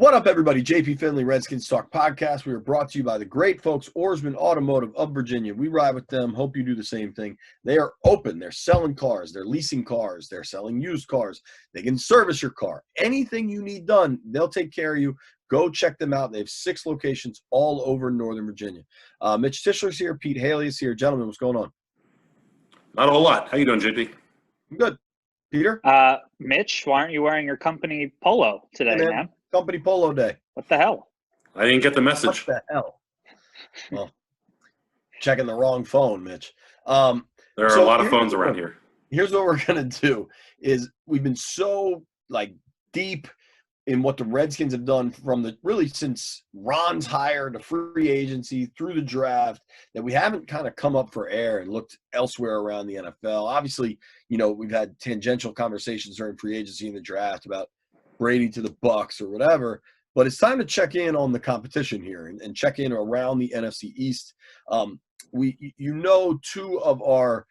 What up, everybody? JP Finlay, Redskins Talk podcast. We are brought to you by the great folks, Oarsman Automotive of Virginia. We ride with them. Hope you do the same thing. They are open. They're selling cars. They're leasing cars. They're selling used cars. They can service your car. Anything you need done, they'll take care of you. Go check them out. They have 6 locations all over Northern Virginia. Mitch Tischler's here. Pete Hailey is here. Gentlemen, what's going on? Not a whole lot. How you doing, JP? I'm good. Peter? Mitch, why aren't you wearing your company polo today, Hey, man? Company Polo Day. What the hell? I didn't get the message. What the hell? Well, checking the wrong phone, Mitch. There are a lot of phones around here. Here's what we're going to do is we've been so deep in what the Redskins have done from really since Ron's hire to free agency through the draft that we haven't kind of come up for air and looked elsewhere around the NFL. Obviously, we've had tangential conversations during free agency and the draft about Brady to the Bucs or whatever, but it's time to check in on the competition here and check in around the NFC East. Two of our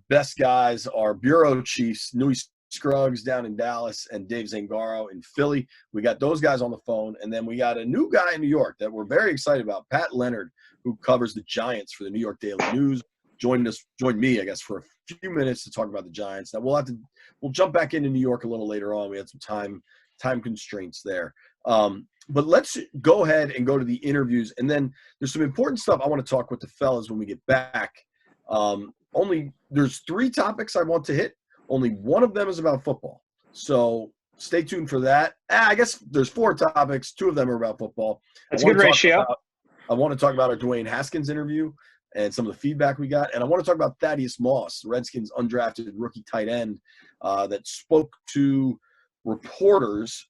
best guys are bureau chiefs, Newy Scruggs down in Dallas and Dave Zangaro in Philly. We got those guys on the phone, and then we got a new guy in New York that we're very excited about, Pat Leonard, who covers the Giants for the New York Daily News. Joined me, I guess, for a few minutes to talk about the Giants. Now we'll jump back into New York a little later on. We had some time constraints there. But let's go ahead and go to the interviews. And then there's some important stuff I want to talk with the fellas when we get back. There's 3 topics I want to hit. Only one of them is about football. So stay tuned for that. I guess there's 4 topics. 2 of them are about football. That's a good ratio. I want to talk about our Dwayne Haskins interview and some of the feedback we got. And I want to talk about Thaddeus Moss, Redskins undrafted rookie tight end that spoke to reporters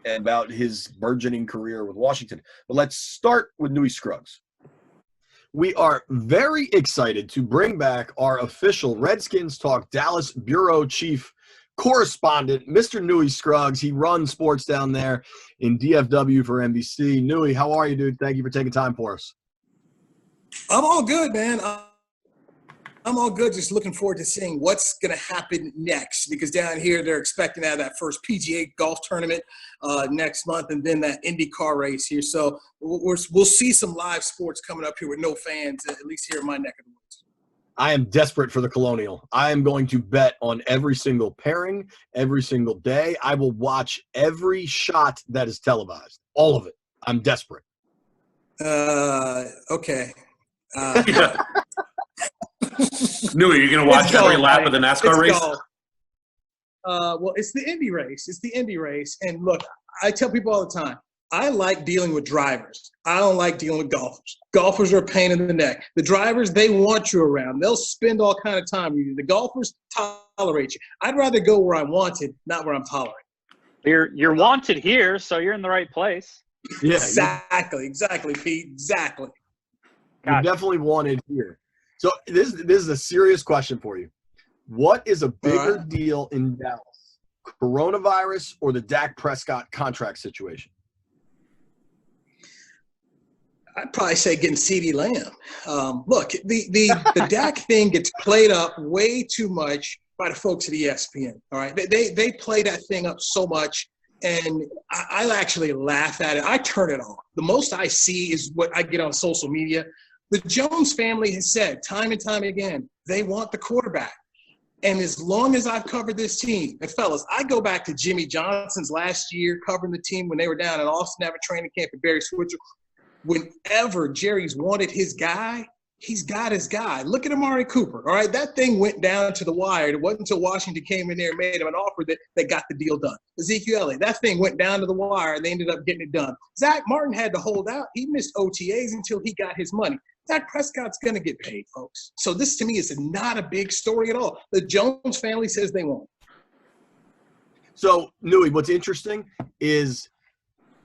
about his burgeoning career with Washington. But let's start with Newy Scruggs. We are very excited to bring back our official Redskins Talk Dallas Bureau Chief correspondent, Mr. Newy Scruggs. He runs sports down there in DFW for NBC. Newy, how are you, dude? Thank you for taking time for us. I'm all good, man. I'm all good. Just looking forward to seeing what's going to happen next, because down here they're expecting to have that first PGA golf tournament next month, and then that IndyCar race here. So we'll see some live sports coming up here with no fans, at least here in my neck of the woods. I am desperate for the Colonial. I am going to bet on every single pairing, every single day. I will watch every shot that is televised, all of it. I'm desperate. Okay. Newy, you're going to watch every lap of the NASCAR race? Well, it's the Indy race. It's the Indy race. And look, I tell people all the time, I like dealing with drivers. I don't like dealing with golfers. Golfers are a pain in the neck. The drivers, they want you around. They'll spend all kind of time with you. The golfers tolerate you. I'd rather go where I'm wanted, not where I'm tolerated. You're wanted here, so you're in the right place. Yeah, Exactly, Pete. Exactly. You're definitely wanted here. So this is a serious question for you. What is a bigger deal in Dallas, coronavirus or the Dak Prescott contract situation? I'd probably say getting CeeDee Lamb. Look, the Dak thing gets played up way too much by the folks at ESPN. All right, they play that thing up so much, and I actually laugh at it. I turn it off. The most I see is what I get on social media. The Jones family has said time and time again, they want the quarterback. And as long as I've covered this team, and fellas, I go back to Jimmy Johnson's last year covering the team when they were down in Austin having training camp at Barry Switzer. Whenever Jerry's wanted his guy, he's got his guy. Look at Amari Cooper, all right? That thing went down to the wire. It wasn't until Washington came in there and made him an offer that got the deal done. Ezekiel Elliott, that thing went down to the wire, and they ended up getting it done. Zach Martin had to hold out. He missed OTAs until he got his money. Dak Prescott's going to get paid, folks. So this, to me, is not a big story at all. The Jones family says they won't. So, Newy, what's interesting is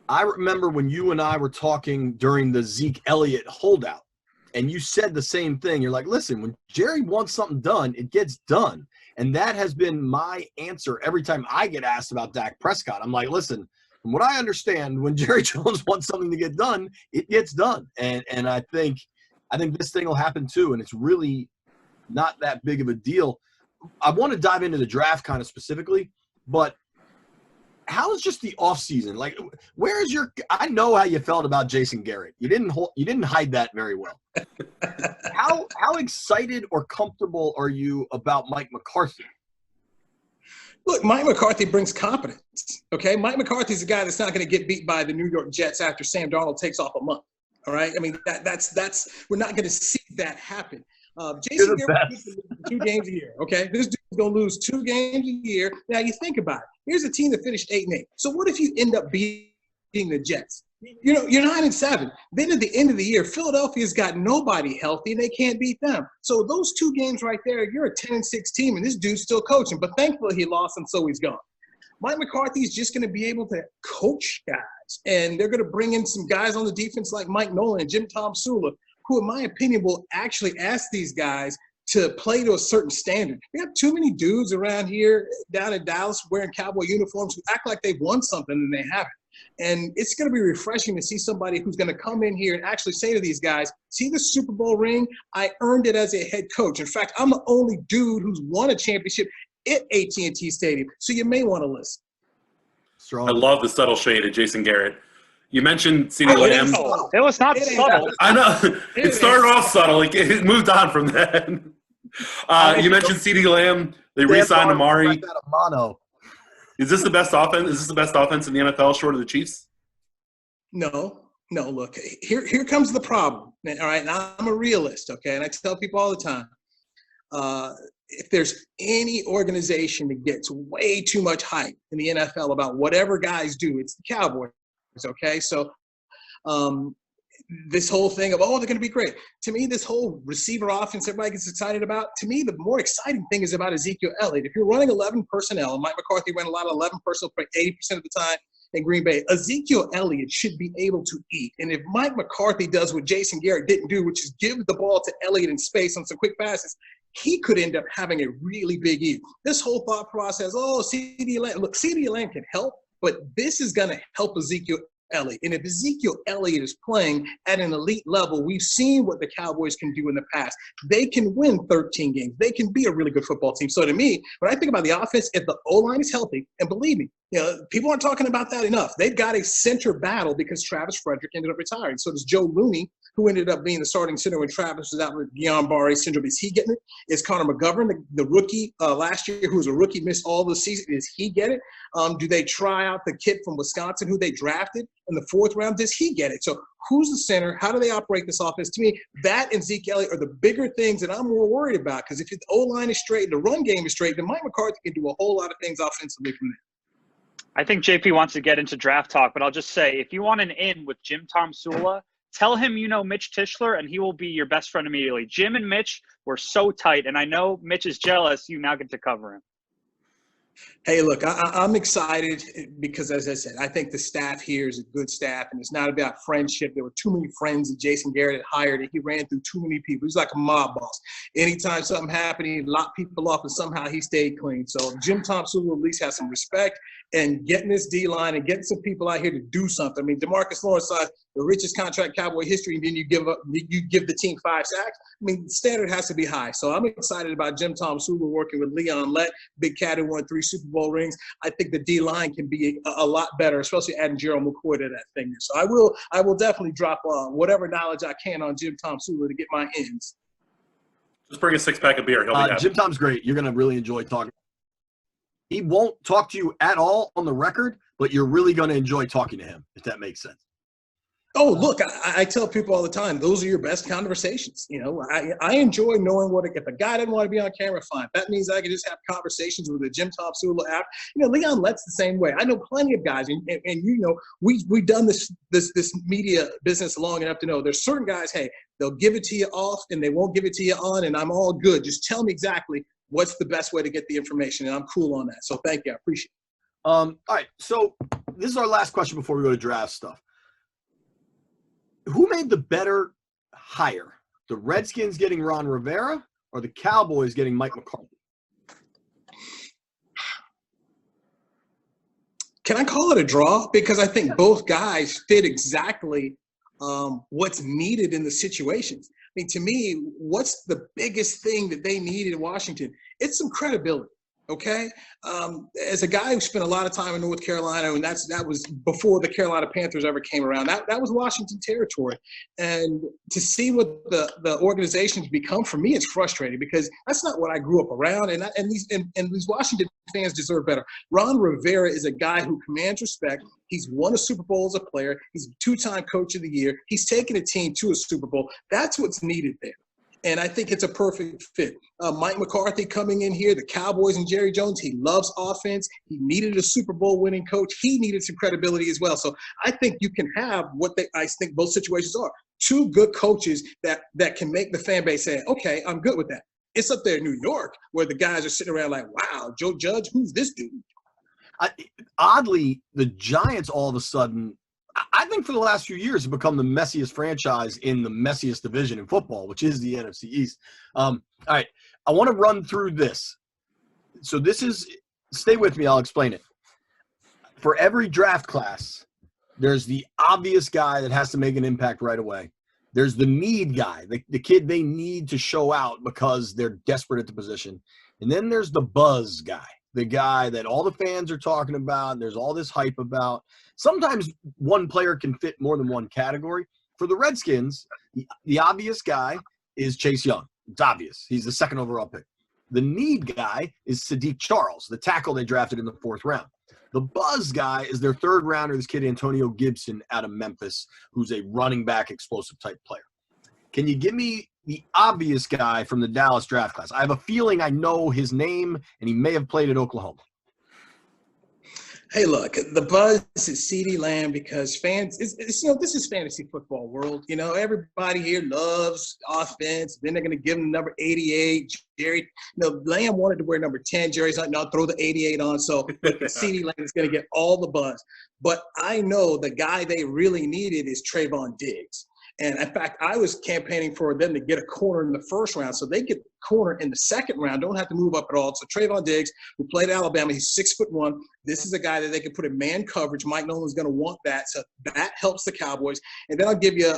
I remember when you and I were talking during the Zeke Elliott holdout, and you said the same thing. You're like, listen, when Jerry wants something done, it gets done. And that has been my answer every time I get asked about Dak Prescott. I'm like, listen, from what I understand, when Jerry Jones wants something to get done, it gets done. And I think this thing will happen too, and it's really not that big of a deal. I want to dive into the draft kind of specifically, but how's just the offseason? Like, where's your – I know how you felt about Jason Garrett. You didn't hide that very well. How excited or comfortable are you about Mike McCarthy? Look, Mike McCarthy brings competence, okay? Mike McCarthy's a guy that's not going to get beat by the New York Jets after Sam Darnold takes off a month, all right? I mean, that's we're not going to see that happen. Jason Garrett loses 2 games a year, okay? This dude's going to lose 2 games a year. Now, you think about it. Here's a team that finished 8-8. So what if you end up beating the Jets? You know, you're 9-7. Then at the end of the year, Philadelphia's got nobody healthy, and they can't beat them. So those 2 games right there, you're a 10-6 team, and this dude's still coaching. But thankfully, he lost, and so he's gone. Mike McCarthy's just going to be able to coach guys, and they're going to bring in some guys on the defense like Mike Nolan and Jim Tomsula, who, in my opinion, will actually ask these guys to play to a certain standard. We have too many dudes around here down in Dallas wearing Cowboy uniforms who act like they've won something and they haven't. And it's going to be refreshing to see somebody who's going to come in here and actually say to these guys, see the Super Bowl ring? I earned it as a head coach. In fact, I'm the only dude who's won a championship at AT&T Stadium. So you may want to listen. I love the subtle shade of Jason Garrett. You mentioned CeeDee Lamb. It was not subtle. I know. It started off subtle. It moved on from that. You mentioned CeeDee Lamb. They re-signed Amari. Is this the best offense? Is this the best offense in the NFL short of the Chiefs? No. Look, here comes the problem. All right, now I'm a realist, okay, and I tell people all the time, if there's any organization that gets way too much hype in the NFL about whatever guys do, it's the Cowboys, okay? So this whole thing of, they're going to be great. To me, this whole receiver offense everybody gets excited about, to me, the more exciting thing is about Ezekiel Elliott. If you're running 11 personnel, and Mike McCarthy ran a lot of 11 personnel for 80% of the time in Green Bay, Ezekiel Elliott should be able to eat. And if Mike McCarthy does what Jason Garrett didn't do, which is give the ball to Elliott in space on some quick passes, he could end up having a really big year. This whole thought process, CeeDee Lamb. Look, CeeDee Lamb can help, but this is going to help Ezekiel Elliott. And if Ezekiel Elliott is playing at an elite level, we've seen what the Cowboys can do in the past. They can win 13 games. They can be a really good football team. So to me, when I think about the offense, if the O-line is healthy, and believe me, people aren't talking about that enough. They've got a center battle because Travis Frederick ended up retiring. So does Joe Looney, who ended up being the starting center when Travis was out with Guillain-Barré syndrome. Is he getting it? Is Connor McGovern, the rookie last year, who was a rookie, missed all the season? Is he get it? Do they try out the kid from Wisconsin who they drafted in the 4th round? Does he get it? So who's the center? How do they operate this offense? To me, that and Zeke Elliott are the bigger things that I'm more worried about, because if the O-line is straight, the run game is straight, then Mike McCarthy can do a whole lot of things offensively from there. I think JP wants to get into draft talk, but I'll just say, if you want an in with Jim Tomsula, tell him you know Mitch Tischler, and he will be your best friend immediately. Jim and Mitch were so tight, and I know Mitch is jealous. You now get to cover him. Hey, look, I'm excited because, as I said, I think the staff here is a good staff, and it's not about friendship. There were too many friends that Jason Garrett had hired, and he ran through too many people. He's like a mob boss. Anytime something happened, he locked people off, and somehow he stayed clean. So Jim Tomsula at least has some respect, and getting this D-line and getting some people out here to do something. I mean, DeMarcus Lawrence signed the richest contract Cowboy history, and then you give the team 5 sacks. I mean, the standard has to be high. So I'm excited about Jim Tomsula working with Leon Lett, big cat who won 3 Super Bowl rings. I think the D-line can be a lot better, especially adding Gerald McCoy to that thing. So I will definitely drop whatever knowledge I can on Jim Tomsula to get my ends. Just bring a 6-pack of beer. He'll be happy. Jim Tom's great. You're going to really enjoy talking. He won't talk to you at all on the record, but you're really going to enjoy talking to him, if that makes sense. Oh, look, I tell people all the time, those are your best conversations. I enjoy knowing if a guy doesn't want to be on camera, fine. That means I can just have conversations with the Jim Tomsula app. Leon Lett's the same way. I know plenty of guys, and we've done this media business long enough to know there's certain guys, hey, they'll give it to you off and they won't give it to you on, and I'm all good. Just tell me exactly what's the best way to get the information, and I'm cool on that. So thank you. I appreciate it. All right, so this is our last question before we go to draft stuff. Who made the better hire? The Redskins getting Ron Rivera or the Cowboys getting Mike McCarthy? Can I call it a draw? Because I think both guys fit exactly what's needed in the situations. I mean, to me, what's the biggest thing that they need in Washington? It's some credibility. Okay, as a guy who spent a lot of time in North Carolina, and that was before the Carolina Panthers ever came around. That was Washington territory, and to see what the organization's become, for me, it's frustrating because that's not what I grew up around, and these Washington fans deserve better. Ron Rivera is a guy who commands respect. He's won a Super Bowl as a player. He's a 2-time Coach of the Year. He's taken a team to a Super Bowl. That's what's needed there. And I think it's a perfect fit. Mike McCarthy coming in here, the Cowboys and Jerry Jones, he loves offense. He needed a Super Bowl winning coach. He needed some credibility as well. So I think you can have I think both situations are. 2 good coaches that can make the fan base say, okay, I'm good with that. It's up there in New York where the guys are sitting around like, wow, Joe Judge, who's this dude? Oddly, the Giants all of a sudden, I think for the last few years have become the messiest franchise in the messiest division in football, which is the NFC East. All right, I want to run through this. So stay with me, I'll explain it. For every draft class, there's the obvious guy that has to make an impact right away. There's the need guy, the kid they need to show out because they're desperate at the position. And then there's the buzz guy, the guy that all the fans are talking about, and there's all this hype about. Sometimes one player can fit more than one category. For the Redskins, the obvious guy is Chase Young. It's obvious. He's the 2nd overall pick. The need guy is Sadiq Charles, the tackle they drafted in the 4th round. The buzz guy is their 3rd rounder, this kid Antonio Gibson out of Memphis, who's a running back explosive type player. Can you give me the obvious guy from the Dallas draft class? I have a feeling I know his name, and he may have played at Oklahoma. Hey, look, the buzz is CeeDee Lamb because fans, this is fantasy football world. Everybody here loves offense. Then they're going to give him number 88. Jerry, Lamb wanted to wear number 10. Jerry's like, no, throw the 88 on. So CeeDee Lamb is going to get all the buzz. But I know the guy they really needed is Trayvon Diggs. And in fact, I was campaigning for them to get a corner in the 1st round. So they get corner in the 2nd round, don't have to move up at all. So Trayvon Diggs, who played at Alabama, he's 6'1". This is a guy that they can put in man coverage. Mike Nolan's going to want that. So that helps the Cowboys. And then I'll give you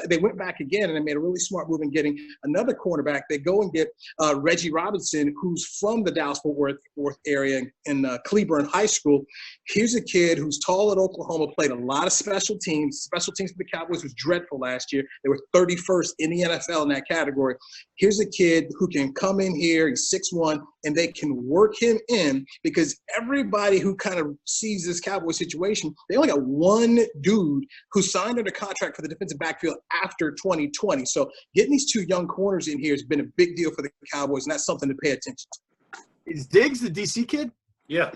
they went back again and they made a really smart move in getting another cornerback. They go and get Reggie Robinson, who's from the Dallas-Fort Worth area in Cleburne High School. Here's a kid who's tall at Oklahoma, played a lot of special teams. Special teams for the Cowboys was dreadful last year. They were 31st in the NFL in that category. Here's a kid who can come in here, he's 6'1", and they can work him in because everybody who kind of sees this Cowboy situation, they only got one dude who signed under contract for the defensive backfield after 2020. So getting these 2 young corners in here has been a big deal for the Cowboys, and that's something to pay attention to. Is Diggs the DC kid? Yeah.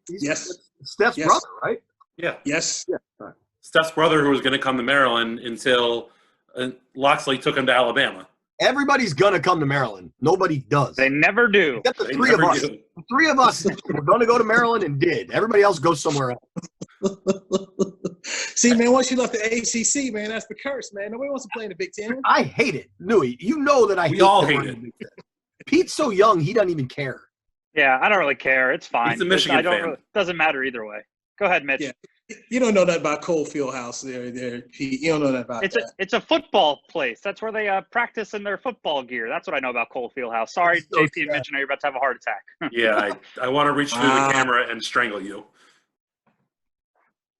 Yes. Steph's brother, right? Yeah. Yes. Yeah. Steph's brother who was going to come to Maryland until Loxley took him to Alabama. Everybody's going to come to Maryland. Nobody does. They never do. Except the 3 of us. The 3 of us were going to go to Maryland and did. Everybody else goes somewhere else. See, man, once you left the ACC, man, that's the curse, man. Nobody wants to play in the Big Ten. I hate it. Newy, you know that We all hate it. Pete's so young, he doesn't even care. Yeah, I don't really care. It's fine. He's a Michigan fan. It doesn't matter either way. Go ahead, Mitch. Yeah. You don't know that about Cole Fieldhouse there, Pete. You don't know that about that. It's a football place. That's where they practice in their football gear. That's what I know about Cole Fieldhouse. Sorry, So JP and Mitch, I know you're about to have a heart attack. Yeah, I want to reach through the camera and strangle you.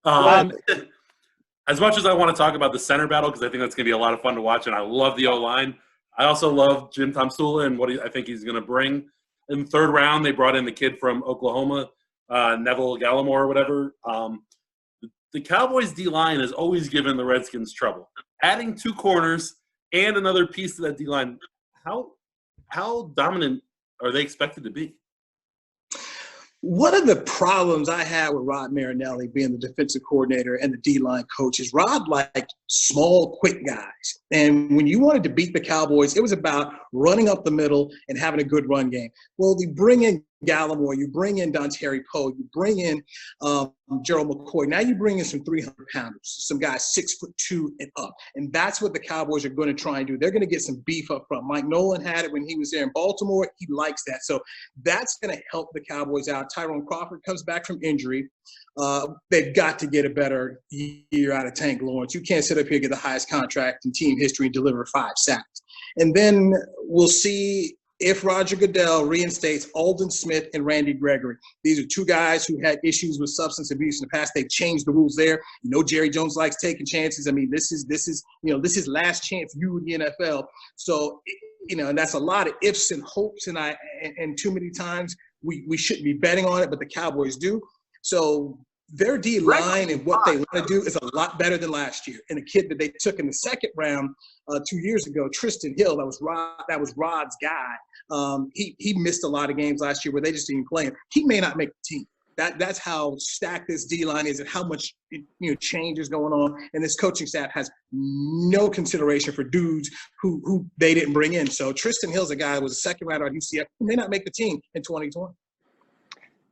As much as I want to talk about the center battle, because I think that's going to be a lot of fun to watch, and I love the O-line, I also love Jim Tomsula and what I think he's going to bring. In the 3rd round, they brought in the kid from Oklahoma, Neville Gallimore or whatever. The Cowboys' D-line has always given the Redskins trouble. Adding 2 corners and another piece to that D-line, how dominant are they expected to be? One of the problems I had with Rod Marinelli being the defensive coordinator and the D-line coach is Rod liked small, quick guys. And when you wanted to beat the Cowboys, it was about running up the middle and having a good run game. Well, you bring in Gallimore, you bring in Dontari Poe, you bring in Gerald McCoy. Now you bring in some 300-pounders, some guys 6'2" and up. And that's what the Cowboys are going to try and do. They're going to get some beef up front. Mike Nolan had it when he was there in Baltimore. He likes that. So that's going to help the Cowboys out. Tyrone Crawford comes back from injury. They've got to get a better year out of Tank Lawrence. You can't sit up here, get the highest contract in team history, and deliver 5 sacks. And then we'll see if Roger Goodell reinstates Alden Smith and Randy Gregory. These are two guys who had issues with substance abuse in the past. They've changed the rules there. Jerry Jones likes taking chances. I mean, this is last chance you in the NFL. So, and that's a lot of ifs and hopes, and too many times we shouldn't be betting on it, but the Cowboys do. So their D line and what they want to do is a lot better than last year. And a kid that they took in the second round 2 years ago, Tristan Hill, that was Rod's guy. He missed a lot of games last year where they just didn't play him. He may not make the team. That's how stacked this D line is and how much change is going on. And this coaching staff has no consideration for dudes who they didn't bring in. So Tristan Hill's a guy who was a second rounder at UCF who may not make the team in 2020.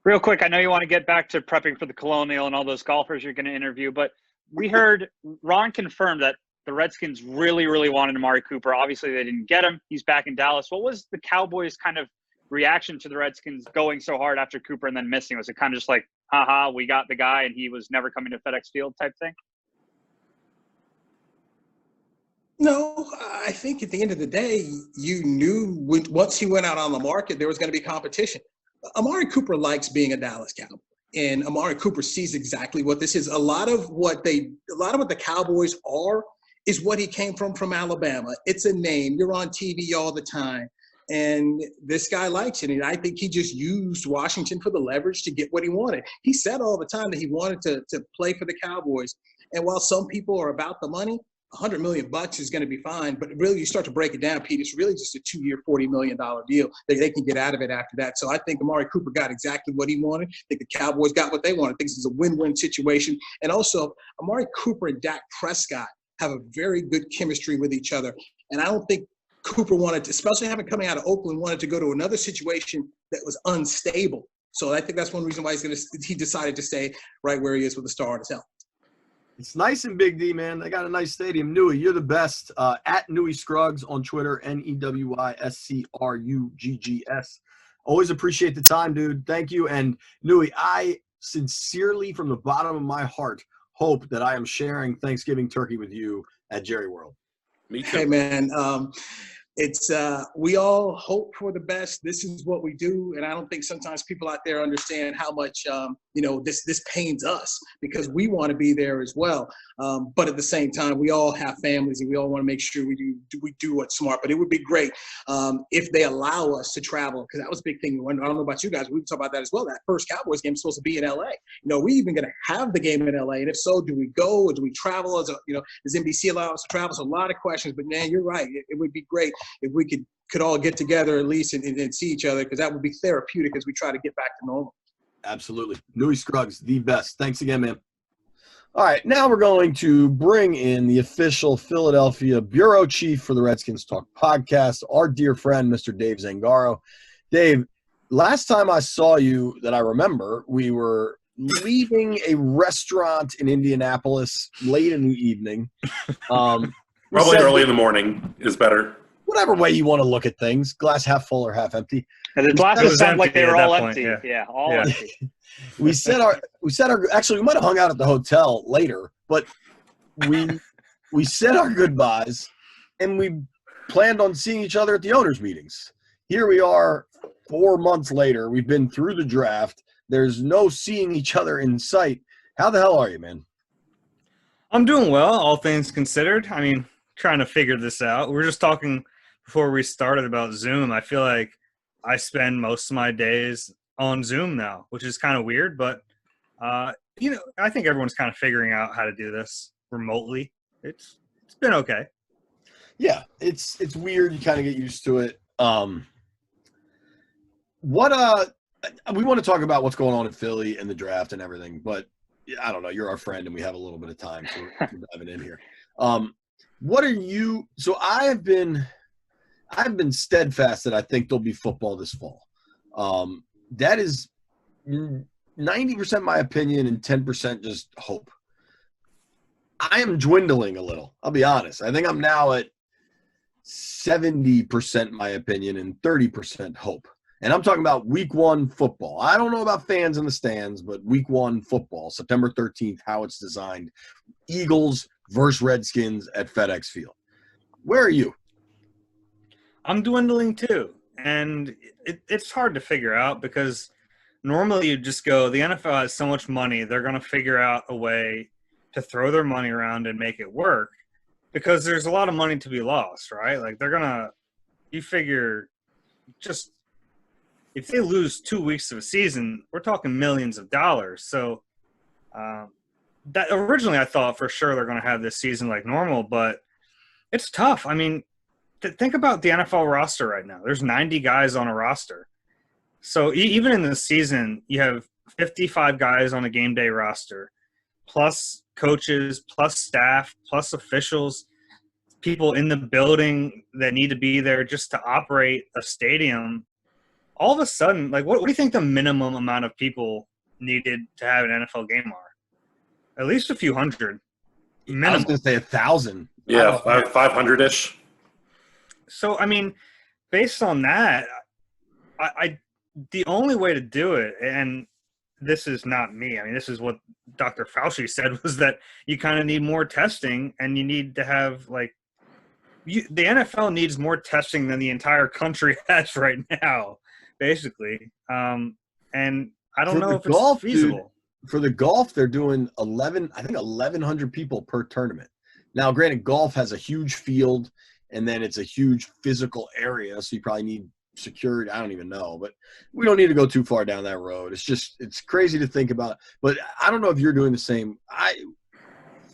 Real quick, I know you want to get back to prepping for the Colonial and all those golfers you're going to interview, but we heard Ron confirmed that the Redskins really, really wanted Amari Cooper. Obviously, they didn't get him. He's back in Dallas. What was the Cowboys' kind of reaction to the Redskins going so hard after Cooper and then missing? Was it kind of just like, haha, we got the guy and he was never coming to FedEx Field type thing? No, I think at the end of the day, you knew once he went out on the market, there was going to be competition. Amari Cooper likes being a Dallas Cowboy, and Amari Cooper sees exactly what this is. A lot of what the Cowboys are is what he came from Alabama. It's a name. You're on TV all the time, and this guy likes it. And I think he just used Washington for the leverage to get what he wanted. He said all the time that he wanted to play for the Cowboys. And while some people are about the money, $100 million is going to be fine, but really you start to break it down, Pete, it's really just a 2-year, $40 million deal. They can get out of it after that. So I think Amari Cooper got exactly what he wanted. I think the Cowboys got what they wanted. I think this is a win-win situation. And also, Amari Cooper and Dak Prescott have a very good chemistry with each other. And I don't think Cooper wanted to, especially having coming out of Oakland, wanted to go to another situation that was unstable. So I think that's one reason why he decided to stay right where he is with the star on his helmet. It's nice and Big D, man. They got a nice stadium. Newy, you're the best. At Newy Scruggs on Twitter, NEWYSCRUGGS. Always appreciate the time, dude. Thank you. And Newy, I sincerely, from the bottom of my heart, hope that I am sharing Thanksgiving turkey with you at Jerry World. Me too. Hey, man. It's we all hope for the best. This is what we do, and I don't think sometimes people out there understand how much this pains us because we want to be there as well. But at the same time, we all have families, and we all want to make sure we do what's smart. But it would be great if they allow us to travel, because that was a big thing. I don't know about you guys, we can talk about that as well. That first Cowboys game is supposed to be in LA. We even going to have the game in LA, and if so, do we go or do we travel? Does NBC allow us to travel? So a lot of questions. But man, you're right. It would be great if we could all get together at least and see each other, because that would be therapeutic as we try to get back to normal. Absolutely. Newy Scruggs, the best. Thanks again, man. All right, now we're going to bring in the official Philadelphia bureau chief for the Redskins Talk podcast, our dear friend, Mr. Dave Zangaro. Dave, last time I saw you that I remember, we were leaving a restaurant in Indianapolis late in the evening. Probably early in the morning is better. Whatever way you want to look at things, glass half full or half empty. And the glasses sound like they were all empty. Yeah, all empty. We said our actually we might have hung out at the hotel later, but we said our goodbyes and we planned on seeing each other at the owners' meetings. Here we are 4 months later. We've been through the draft. There's no seeing each other in sight. How the hell are you, man? I'm doing well, all things considered. I mean, trying to figure this out. We were just talking before we started about Zoom. I feel like I spend most of my days on Zoom now, which is kind of weird, but I think everyone's kind of figuring out how to do this remotely. It's been okay. Yeah, it's weird. You kind of get used to it. We want to talk about what's going on in Philly and the draft and everything, but I don't know. You're our friend, and we have a little bit of time for diving in here. What are you? So I've been steadfast that I think there'll be football this fall. That is 90% my opinion and 10% just hope. I am dwindling a little. I'll be honest. I think I'm now at 70% my opinion and 30% hope. And I'm talking about week 1 football. I don't know about fans in the stands, but week 1 football, September 13th, how it's designed. Eagles versus Redskins at FedEx Field. Where are you? I'm dwindling too. And it's hard to figure out because normally you just go, the NFL has so much money, they're going to figure out a way to throw their money around and make it work because there's a lot of money to be lost, right? Like you figure just if they lose 2 weeks of a season, we're talking millions of dollars. So that originally I thought for sure they're going to have this season like normal, but it's tough. I mean, think about the NFL roster right now. There's 90 guys on a roster. So even in this season, you have 55 guys on a game day roster, plus coaches, plus staff, plus officials, people in the building that need to be there just to operate a stadium. All of a sudden, like, what do you think the minimum amount of people needed to have an NFL game are? At least a few hundred. Minimum. I was going to say 1,000. Yeah, 500-ish. So, I mean, based on that, I the only way to do it, and this is not me, I mean, this is what Dr. Fauci said, was that you kind of need more testing, and you need to have, like, the NFL needs more testing than the entire country has right now, basically. And I don't know if it's feasible. Dude, for the golf, they're doing 1,100 people per tournament. Now, granted, golf has a huge field, and then it's a huge physical area, so you probably need security. I don't even know, but we don't need to go too far down that road. It's crazy to think about. But I don't know if you're doing the same.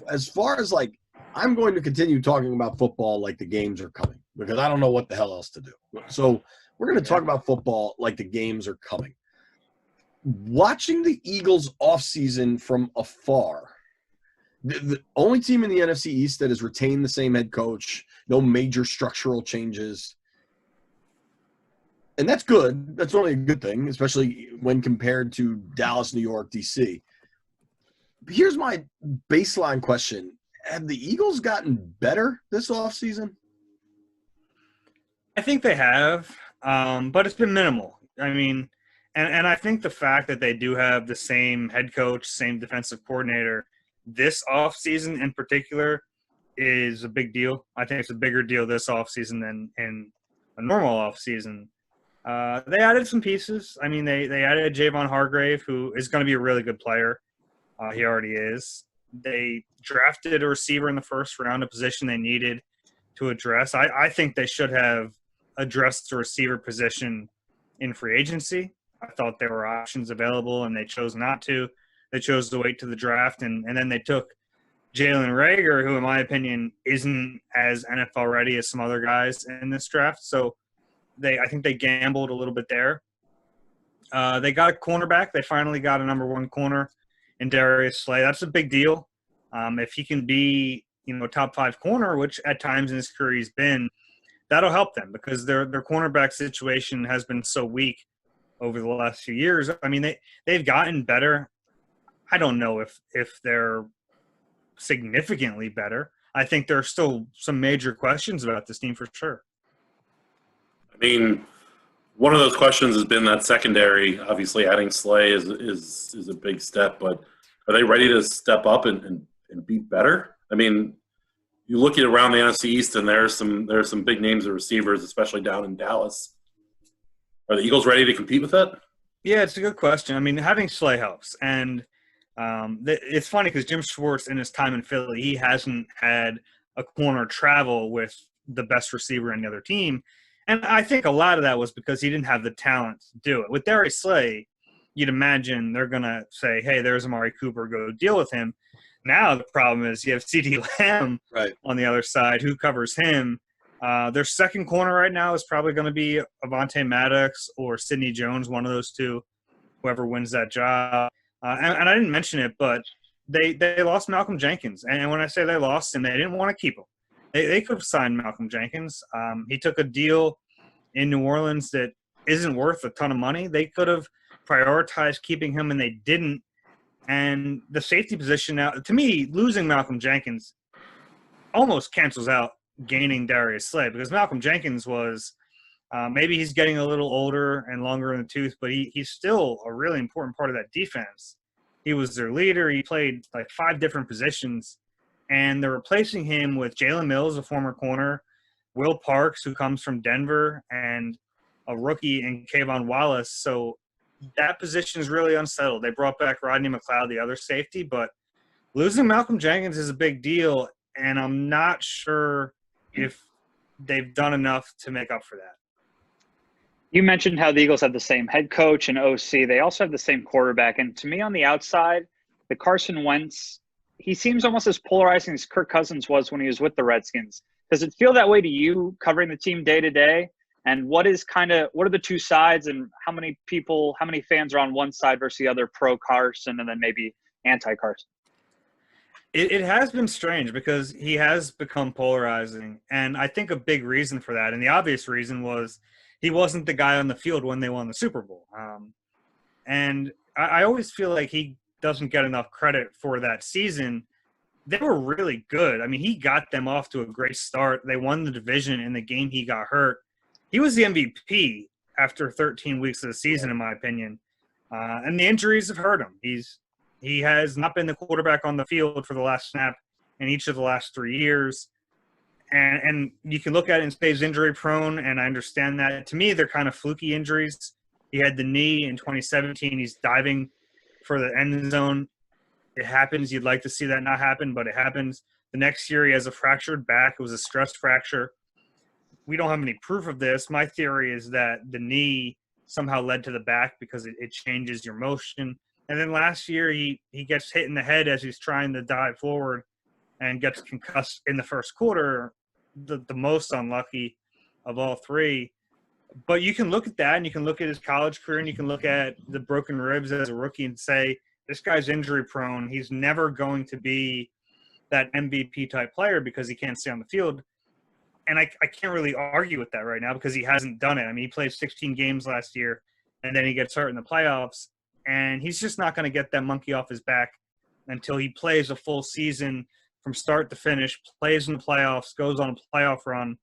As far as like, I'm going to continue talking about football like the games are coming because I don't know what the hell else to do. So we're going to talk about football like the games are coming. Watching the Eagles offseason from afar, the only team in the NFC East that has retained the same head coach, no major structural changes. And that's good. That's only a good thing, especially when compared to Dallas, New York, D.C. Here's my baseline question. Have the Eagles gotten better this offseason? I think they have, but it's been minimal. I mean, and I think the fact that they do have the same head coach, same defensive coordinator, this offseason in particular is a big deal. I think it's a bigger deal this offseason than in a normal offseason. They added some pieces. I mean, they added Javon Hargrave, who is going to be a really good player. He already is. They drafted a receiver in the first round, a position they needed to address. I think they should have addressed the receiver position in free agency. I thought there were options available, and they chose not to. They chose to wait to the draft, and then they took Jalen Reagor, who, in my opinion, isn't as NFL ready as some other guys in this draft. So I think they gambled a little bit there. They got a cornerback. They finally got a number one corner in Darius Slay. That's a big deal. If he can be, a top 5 corner, which at times in his career he's been, that'll help them because their cornerback situation has been so weak over the last few years. I mean, they've gotten better. I don't know if they're significantly better. I think there are still some major questions about this team for sure. I mean, one of those questions has been that secondary. Obviously, adding Slay is a big step, but are they ready to step up and be better? I mean, you look at around the NFC East, and there are some big names of receivers, especially down in Dallas. Are the Eagles ready to compete with that? Yeah, it's a good question. I mean, having Slay helps, and it's funny because Jim Schwartz, in his time in Philly, he hasn't had a corner travel with the best receiver in the other team. And I think a lot of that was because he didn't have the talent to do it. With Darius Slay, you'd imagine they're going to say, hey, there's Amari Cooper, go deal with him. Now the problem is you have CeeDee Lamb on the other side. Who covers him? Their second corner right now is probably going to be Avonte Maddox or Sidney Jones, one of those two, whoever wins that job. And I didn't mention it, but they lost Malcolm Jenkins. And when I say they lost him, they didn't want to keep him. They could have signed Malcolm Jenkins. He took a deal in New Orleans that isn't worth a ton of money. They could have prioritized keeping him, and they didn't. And the safety position now, to me, losing Malcolm Jenkins almost cancels out gaining Darius Slay because Malcolm Jenkins was maybe he's getting a little older and longer in the tooth, but he's still a really important part of that defense. He was their leader. He played like 5 different positions, and they're replacing him with Jalen Mills, a former corner, Will Parks, who comes from Denver, and a rookie in Kayvon Wallace. So that position is really unsettled. They brought back Rodney McLeod, the other safety, but losing Malcolm Jenkins is a big deal, and I'm not sure if they've done enough to make up for that. You mentioned how the Eagles have the same head coach and OC. They also have the same quarterback. And to me, on the outside, the Carson Wentz, he seems almost as polarizing as Kirk Cousins was when he was with the Redskins. Does it feel that way to you, covering the team day to day? And what are the two sides, and how many fans are on one side versus the other, pro Carson and then maybe anti Carson? It has been strange because he has become polarizing. And I think a big reason for that, and the obvious reason, was he wasn't the guy on the field when they won the Super Bowl. And I always feel like he doesn't get enough credit for that season. They were really good. I mean, he got them off to a great start. They won the division in the game he got hurt. He was the MVP after 13 weeks of the season, in my opinion. And the injuries have hurt him. He has not been the quarterback on the field for the last snap in each of the last 3 years. And you can look at it and say he's injury prone, and I understand that. To me, they're kind of fluky injuries. He had the knee in 2017. He's diving for the end zone. It happens. You'd like to see that not happen, but it happens. The next year, he has a fractured back. It was a stress fracture. We don't have any proof of this. My theory is that the knee somehow led to the back because it changes your motion. And then last year, he gets hit in the head as he's trying to dive forward and gets concussed in the first quarter, the most unlucky of all three. But you can look at that, and you can look at his college career, and you can look at the broken ribs as a rookie and say, this guy's injury prone. He's never going to be that MVP type player because he can't stay on the field. And I can't really argue with that right now because he hasn't done it. I mean, he played 16 games last year, and then he gets hurt in the playoffs. And he's just not going to get that monkey off his back until he plays a full season from start to finish, plays in the playoffs, goes on a playoff run.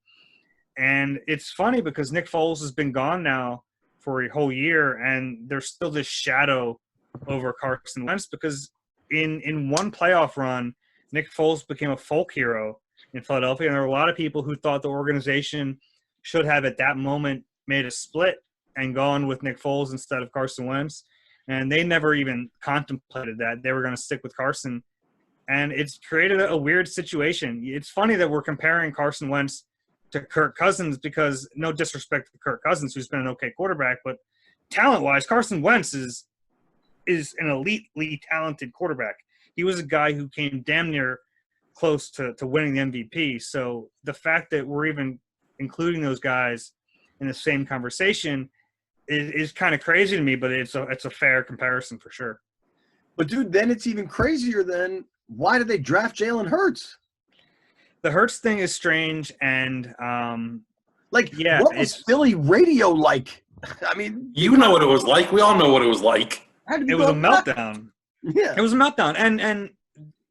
And it's funny because Nick Foles has been gone now for a whole year, and there's still this shadow over Carson Wentz because in one playoff run, Nick Foles became a folk hero in Philadelphia, and there were a lot of people who thought the organization should have at that moment made a split and gone with Nick Foles instead of Carson Wentz. And they never even contemplated that. They were going to stick with Carson. And it's created a weird situation. It's funny that we're comparing Carson Wentz to Kirk Cousins because, no disrespect to Kirk Cousins, who's been an okay quarterback, but talent-wise, Carson Wentz is an elitely talented quarterback. He was a guy who came damn near close to winning the MVP. So the fact that we're even including those guys in the same conversation is kind of crazy to me, but it's a fair comparison for sure. But, dude, then it's even crazier than why did they draft Jalen Hurts? The Hurts thing is strange, and what was Philly radio like? I mean, you know what it was like. We all know what it was like. It was a meltdown. Yeah, it was a meltdown. And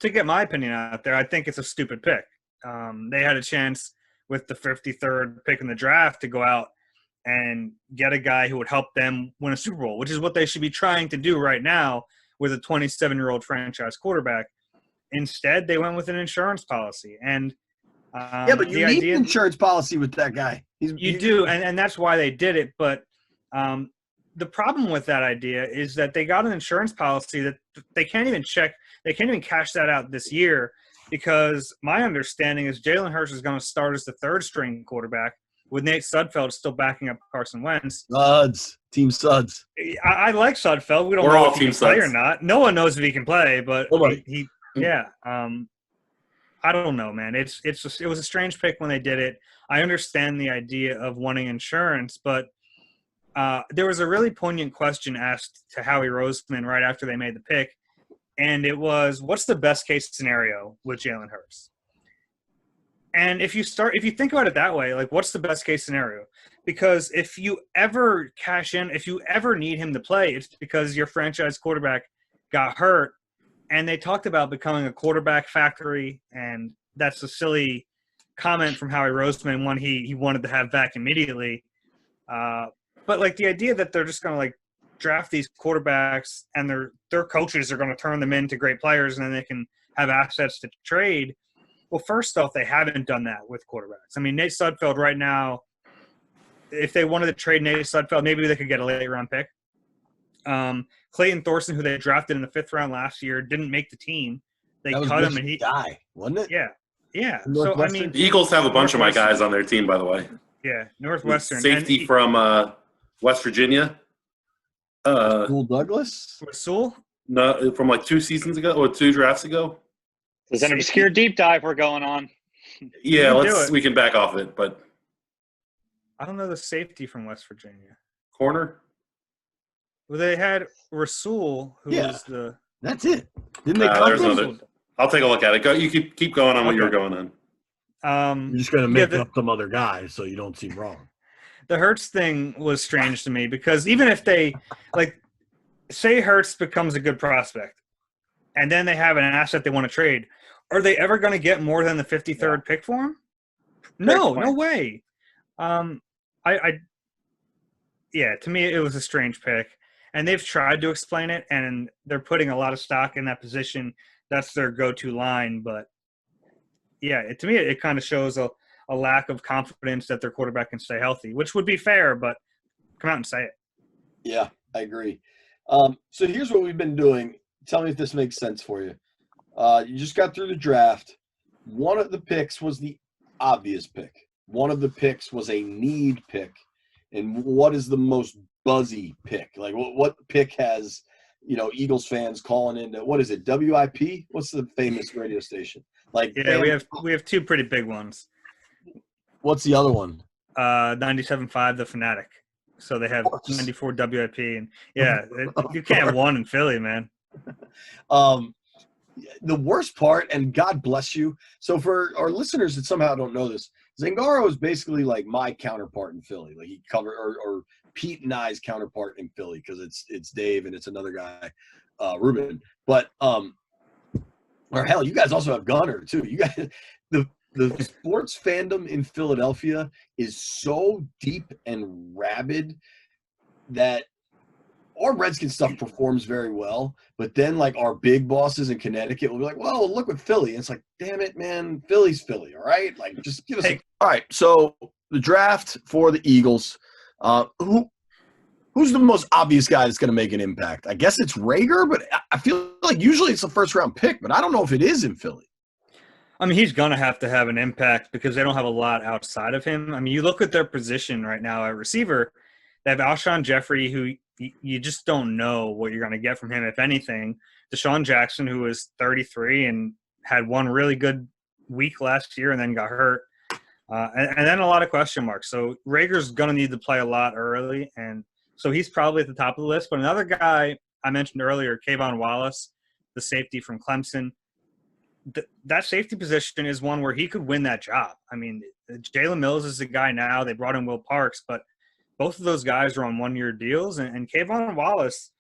to get my opinion out there, I think it's a stupid pick. They had a chance with the 53rd pick in the draft to go out and get a guy who would help them win a Super Bowl, which is what they should be trying to do right now with a 27-year-old franchise quarterback. Instead, they went with an insurance policy. And but you need an insurance policy with that guy. You do, and that's why they did it. But the problem with that idea is that they got an insurance policy that they can't even check. They can't even cash that out this year because my understanding is Jalen Hurts is going to start as the third-string quarterback with Nate Sudfeld still backing up Carson Wentz. Team Suds. I like Sudfeld. We don't know if he can play or not. No one knows if he can play, but he I don't know, man. It was a strange pick when they did it. I understand the idea of wanting insurance, but there was a really poignant question asked to Howie Roseman right after they made the pick, and it was, what's the best case scenario with Jalen Hurts? And if you think about it that way, like, what's the best case scenario? Because if you ever cash in, if you ever need him to play, it's because your franchise quarterback got hurt. And they talked about becoming a quarterback factory, and that's a silly comment from Howie Roseman, one he wanted to have back immediately. But like the idea that they're just going to like draft these quarterbacks and their coaches are going to turn them into great players and then they can have assets to trade. Well, first off, they haven't done that with quarterbacks. I mean, Nate Sudfeld right now, if they wanted to trade Nate Sudfeld, maybe they could get a late round pick. Clayton Thorson, who they drafted in the 5th round last year, didn't make the team. They cut him, and he guy, wasn't it? Yeah. So I mean, the Eagles have a bunch of my guys on their team, by the way. Yeah, Northwestern safety from West Virginia. Rasul Douglas. Rasul? No, from like 2 seasons ago or 2 drafts ago. There's an obscure deep dive we're going on. Yeah, we can back off it, but I don't know the safety from West Virginia. Corner. Well, they had Rasul, who was the. That's it. Didn't they cut him? I'll take a look at it. Go. You keep going on what you're going on. You're just going to make up some other guys so you don't seem wrong. The Hurts thing was strange to me because even if they say Hurts becomes a good prospect, and then they have an asset they want to trade, are they ever going to get more than the 53rd pick for him? No way. To me, it was a strange pick. And they've tried to explain it, and they're putting a lot of stock in that position. That's their go-to line. But, to me, it kind of shows a lack of confidence that their quarterback can stay healthy, which would be fair, but come out and say it. Yeah, I agree. So here's what we've been doing. Tell me if this makes sense for you. You just got through the draft. One of the picks was the obvious pick. One of the picks was a need pick. And what is the most buzzy pick? Like what pick has, Eagles fans calling into, what is it, WIP? What's the famous radio station? We have 2 pretty big ones. What's the other one? 97.5 The Fanatic. So they have 94 WIP, and you can't have one in Philly, man. The worst part, and God bless you. So for our listeners that somehow don't know this, Zangaro is basically like my counterpart in Philly. Like he covered, or Pete and I's counterpart in Philly, because it's Dave and it's another guy, Ruben. But or hell, you guys also have Gunner too. You guys, the sports fandom in Philadelphia is so deep and rabid that our Redskins stuff performs very well, but then like our big bosses in Connecticut will be like, "Well, look with Philly." And it's like, damn it, man, Philly's Philly, all right? Like, just give us. All right, so the draft for the Eagles. Who's the most obvious guy that's going to make an impact? I guess it's Rager, but I feel like usually it's a 1st-round pick, but I don't know if it is in Philly. I mean, he's going to have an impact because they don't have a lot outside of him. I mean, you look at their position right now at receiver. They have Alshon Jeffrey, who you just don't know what you're going to get from him, if anything. Deshaun Jackson, who is 33 and had one really good week last year and then got hurt. And then a lot of question marks. So Rager's going to need to play a lot early, and so he's probably at the top of the list. But another guy I mentioned earlier, Kayvon Wallace, the safety from Clemson, that safety position is one where he could win that job. I mean, Jalen Mills is the guy now. They brought in Will Parks, but both of those guys are on 1-year deals. And Kayvon Wallace,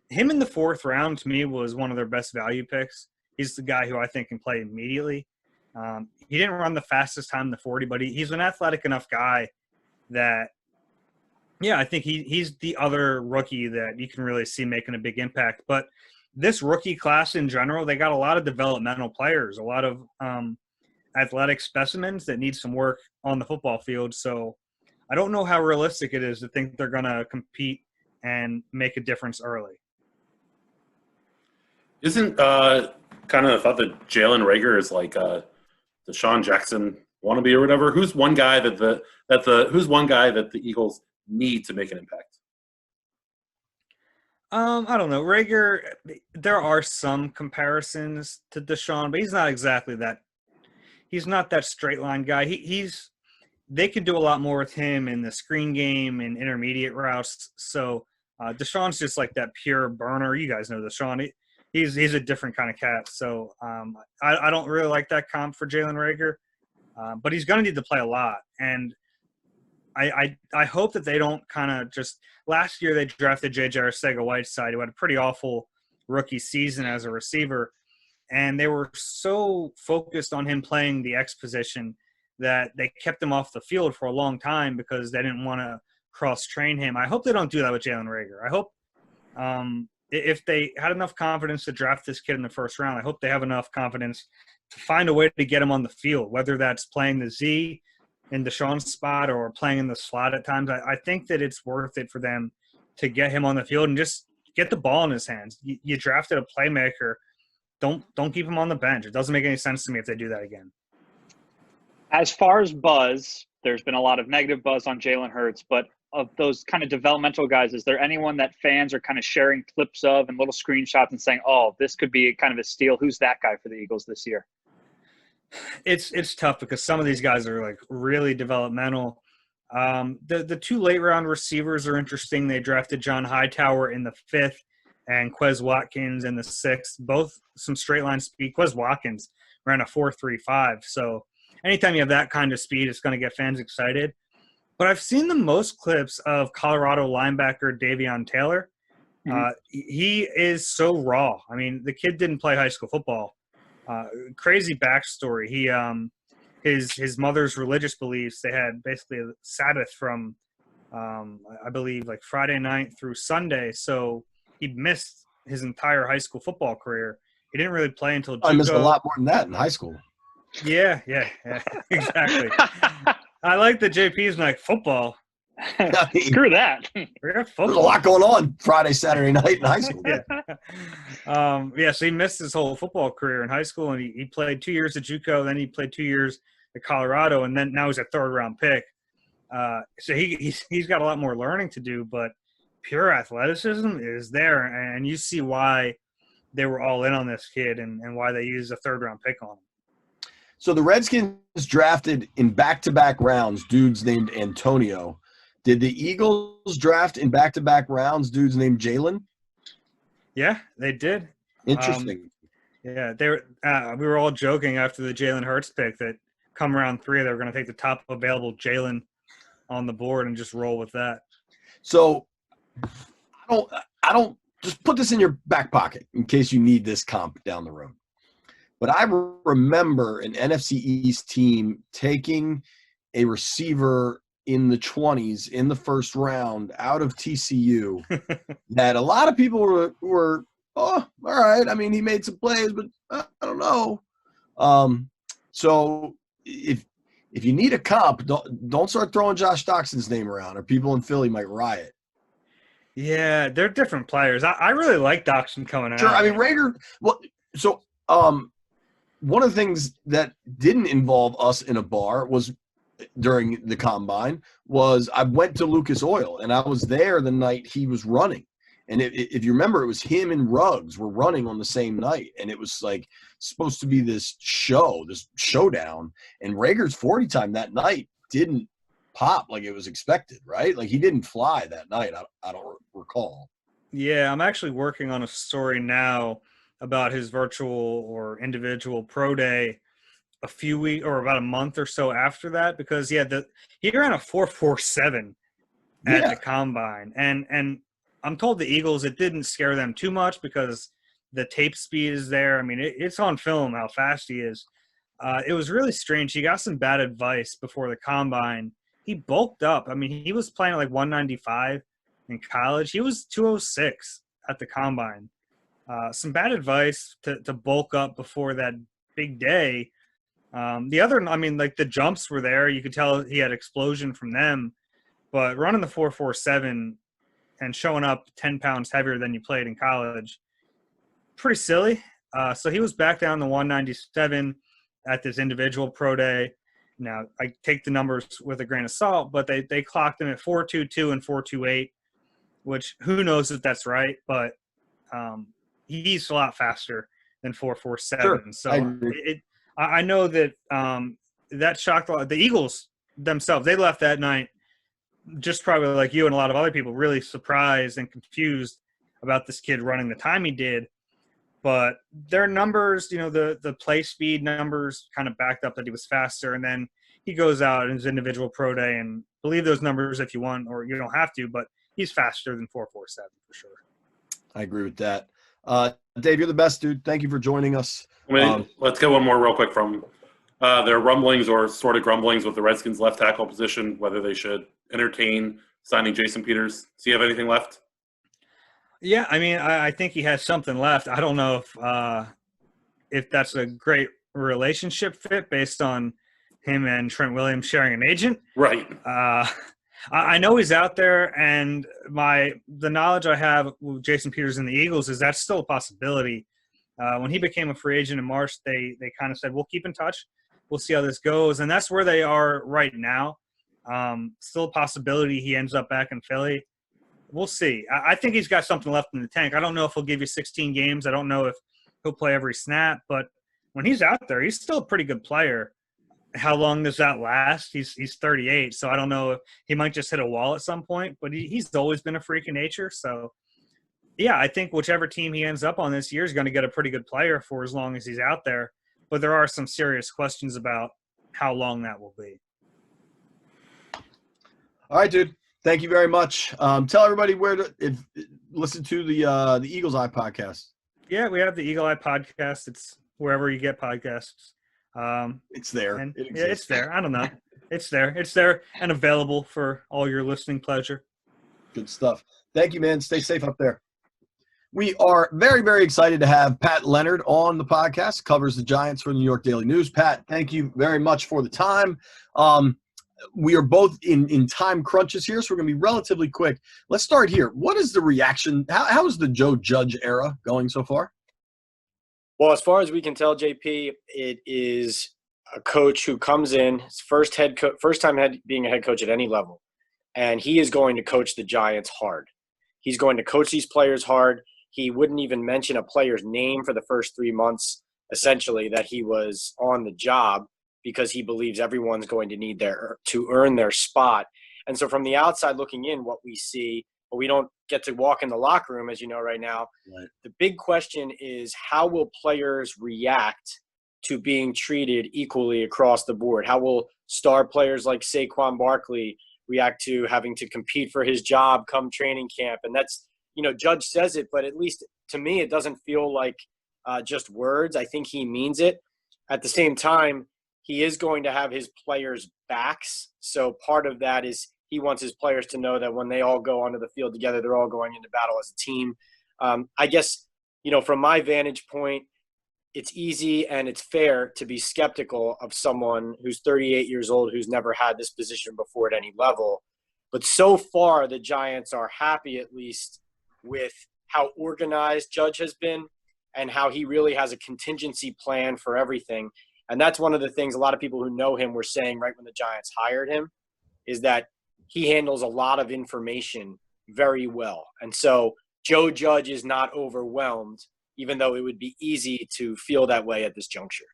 him in the 4th round, to me, was one of their best value picks. He's the guy who I think can play immediately. He didn't run the fastest time in the 40, but he's an athletic enough guy that, I think he's the other rookie that you can really see making a big impact. But this rookie class in general, they got a lot of developmental players, a lot of athletic specimens that need some work on the football field. So I don't know how realistic it is to think they're going to compete and make a difference early. Isn't kind of the thought that Jalen Rager is like Deshaun Jackson wannabe or whatever? Who's one guy that the Eagles need to make an impact? I don't know. Rager, there are some comparisons to Deshaun, but he's not exactly that. He's not that straight line guy. They could do a lot more with him in the screen game and intermediate routes. So Deshaun's just like that pure burner. You guys know Deshaun. He's a different kind of cat. So I don't really like that comp for Jalen Rager, but he's going to need to play a lot. And I hope that they don't kind of just – last year they drafted J.J. Arcega-Whiteside, who had a pretty awful rookie season as a receiver. And they were so focused on him playing the X position that they kept him off the field for a long time because they didn't want to cross-train him. I hope they don't do that with Jalen Rager. I hope if they had enough confidence to draft this kid in the 1st round, I hope they have enough confidence to find a way to get him on the field, whether that's playing the Z in Deshaun's spot or playing in the slot at times. I think that it's worth it for them to get him on the field and just get the ball in his hands. You drafted a playmaker. Don't keep him on the bench. It doesn't make any sense to me if they do that again. As far as buzz, there's been a lot of negative buzz on Jalen Hurts, but of those kind of developmental guys, is there anyone that fans are kind of sharing clips of and little screenshots and saying, oh, this could be kind of a steal? Who's that guy for the Eagles this year? It's tough because some of these guys are like really developmental. The 2 late round receivers are interesting. They drafted John Hightower in the 5th and Quez Watkins in the 6th, both some straight line speed. Quez Watkins ran a 4.35. So anytime you have that kind of speed, it's going to get fans excited. But I've seen the most clips of Colorado linebacker Davion Taylor. He is so raw. I mean, the kid didn't play high school football. Crazy backstory. He his mother's religious beliefs, they had basically a Sabbath from I believe like Friday night through Sunday. So he missed his entire high school football career. He didn't really play until JUCO. I missed a lot more than that in high school. Yeah, exactly. I like the JP's like football. I mean, Screw that. There's a lot going on Friday, Saturday night in high school. So he missed his whole football career in high school, and he played 2 years at JUCO, then he played 2 years at Colorado, and then now he's a 3rd-round pick. So he's got a lot more learning to do, but pure athleticism is there, and you see why they were all in on this kid and why they used a 3rd-round pick on him. So the Redskins drafted in back-to-back rounds dudes named Antonio. Did the Eagles draft in back-to-back rounds dudes named Jalen? Yeah, they did. Interesting. They were. We were all joking after the Jalen Hurts pick that come round 3, they were going to take the top available Jalen on the board and just roll with that. So I don't just put this in your back pocket in case you need this comp down the road. But I remember an NFC East team taking a receiver in the 20s in the 1st round out of TCU that a lot of people were, oh, all right. I mean, he made some plays, but I don't know. So if you need a comp, don't start throwing Josh Doxson's name around, or people in Philly might riot. Yeah, they're different players. I really like Doxson coming out. Sure. I mean, Rager. Well, so one of the things that didn't involve us in a bar was during the combine was I went to Lucas Oil, and I was there the night he was running. And if you remember, it was him and Ruggs were running on the same night, and it was like supposed to be this showdown. And Rager's 40 time that night didn't pop like it was expected, right? Like he didn't fly that night. I don't recall. Yeah, I'm actually working on a story now about his virtual or individual pro day a few weeks or about a month or so after that, because he ran a 4.47 at the combine, and I'm told the Eagles, it didn't scare them too much because the tape speed is there. I mean, it's on film how fast he is. It was really strange. He got some bad advice before the combine. He bulked up. I mean, he was playing at like 195 in college. He was 206 at the combine. Some bad advice to bulk up before that big day. The jumps were there. You could tell he had explosion from them. But running the 4.47 and showing up 10 pounds heavier than you played in college, pretty silly. So he was back down to 197 at this individual pro day. Now, I take the numbers with a grain of salt, but they clocked him at 4.22 and 4.28, which who knows if that's right, but he's a lot faster than 4.47. Sure, so I know that that shocked the Eagles themselves. They left that night just probably like you and a lot of other people really surprised and confused about this kid running the time he did. But their numbers, the play speed numbers kind of backed up that he was faster. And then he goes out in his individual pro day, and believe those numbers if you want, or you don't have to, but he's faster than 4.47 for sure. I agree with that. Dave, you're the best, dude. Thank you for joining us. Let's get one more real quick from there are rumblings or sort of grumblings with the Redskins left tackle position, whether they should entertain signing Jason Peters. Do you have anything left? Yeah, I mean, I think he has something left. I don't know if that's a great relationship fit based on him and Trent Williams sharing an agent. Right. I know he's out there, and the knowledge I have with Jason Peters and the Eagles is that's still a possibility. When he became a free agent in March, they kind of said, we'll keep in touch. We'll see how this goes. And that's where they are right now. Still a possibility he ends up back in Philly. We'll see. I think he's got something left in the tank. I don't know if he'll give you 16 games. I don't know if he'll play every snap. But when he's out there, he's still a pretty good player. How long does that last? He's 38, so I don't know if he might just hit a wall at some point. But he's always been a freak of nature. So, yeah, I think whichever team he ends up on this year is going to get a pretty good player for as long as he's out there. But there are some serious questions about how long that will be. All right, dude. Thank you very much. Tell everybody where to listen to the Eagle's Eye podcast. Yeah, we have the Eagle Eye podcast. It's wherever you get podcasts. It's there. It's there. I don't know. It's there. It's there and available for all your listening pleasure. Good stuff. Thank you, man. Stay safe up there. We are very, very excited to have Pat Leonard on the podcast, covers the Giants for the New York Daily News. Pat, thank you very much for the time. We are both in time crunches here, so we're going to be relatively quick. Let's start here. What is the reaction? How is the Joe Judge era going so far? Well, as far as we can tell, JP, it is a coach who comes in, his first time being a head coach at any level, and he is going to coach the Giants hard. He's going to coach these players hard. He wouldn't even mention a player's name for the first 3 months, essentially, that he was on the job, because he believes everyone's going to need to earn their spot. And so from the outside looking in, what we see, but we don't get to walk in the locker room, as you know, right now. Right. The big question is, how will players react to being treated equally across the board? How will star players like Saquon Barkley react to having to compete for his job come training camp? And that's, Judge says it, but at least to me, it doesn't feel like just words. I think he means it. At the same time, he is going to have his players' backs. So part of that is he wants his players to know that when they all go onto the field together, they're all going into battle as a team. I guess, from my vantage point, it's easy and it's fair to be skeptical of someone who's 38 years old, who's never had this position before at any level. But so far, the Giants are happy, at least, with how organized Judge has been and how he really has a contingency plan for everything. And that's one of the things a lot of people who know him were saying right when the Giants hired him, is that he handles a lot of information very well. And so Joe Judge is not overwhelmed, even though it would be easy to feel that way at this juncture.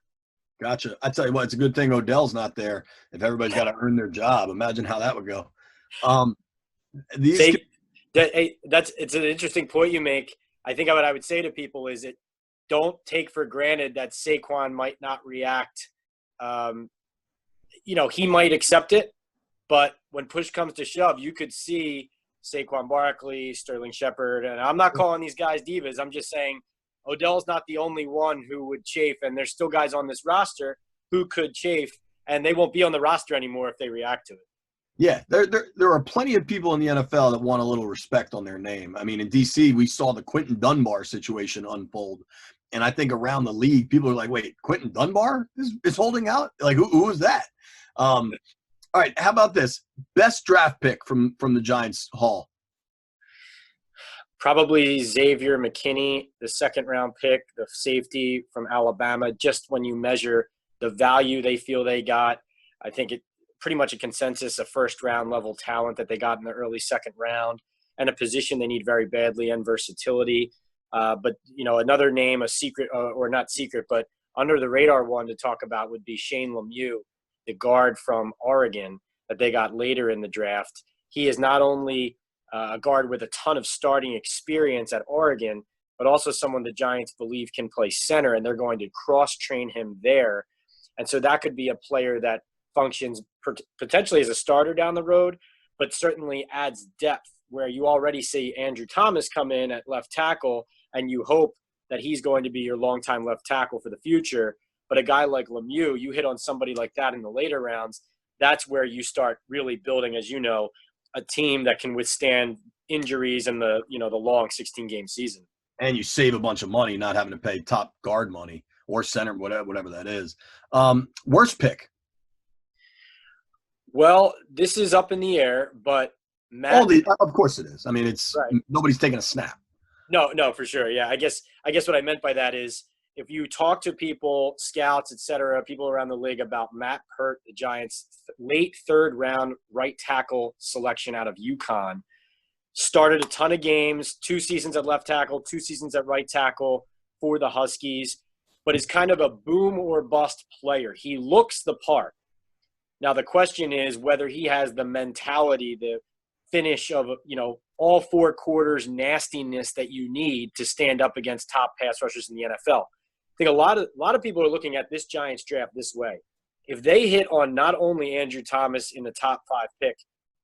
Gotcha. I tell you what, it's a good thing Odell's not there. If everybody's got to earn their job, imagine how that would go. It's an interesting point you make. I think what I would say to people is that don't take for granted that Saquon might not react. He might accept it, but when push comes to shove, you could see Saquon Barkley, Sterling Shepard, and I'm not calling these guys divas. I'm just saying Odell's not the only one who would chafe, and there's still guys on this roster who could chafe, and they won't be on the roster anymore if they react to it. Yeah, there are plenty of people in the NFL that want a little respect on their name. I mean, in D.C., we saw the Quentin Dunbar situation unfold, and I think around the league, people are like, wait, Quentin Dunbar is holding out? Like, who is that? All right, how about this? Best draft pick from the Giants haul? Probably Xavier McKinney, the second-round pick, the safety from Alabama. Just when you measure the value they feel they got, I think it pretty much a consensus, a first-round level talent that they got in the early second round, and a position they need very badly, and versatility. But, another name, a secret, or not secret, but under the radar one to talk about would be Shane Lemieux, the guard from Oregon that they got later in the draft. He is not only a guard with a ton of starting experience at Oregon, but also someone the Giants believe can play center, and they're going to cross-train him there. And so that could be a player that functions potentially as a starter down the road, but certainly adds depth, where you already see Andrew Thomas come in at left tackle, and you hope that he's going to be your longtime left tackle for the future. But a guy like Lemieux, you hit on somebody like that in the later rounds, that's where you start really building, as you know, a team that can withstand injuries in the long 16-game season. And you save a bunch of money not having to pay top guard money or center, whatever that is. Worst pick? Well, this is up in the air, but Matt. Of course it is. I mean, it's right. Nobody's taking a snap. No, for sure. Yeah, I guess what I meant by that is if you talk to people, scouts, etc., people around the league about Matt Peart, the Giants' late third-round right tackle selection out of UConn, started a ton of games, 2 seasons at left tackle, 2 seasons at right tackle for the Huskies, but is kind of a boom or bust player. He looks the part. Now the question is whether he has the mentality, the finish of, all 4 quarters nastiness that you need to stand up against top pass rushers in the NFL. I think a lot of people are looking at this Giants draft this way. If they hit on not only Andrew Thomas in the top 5 pick,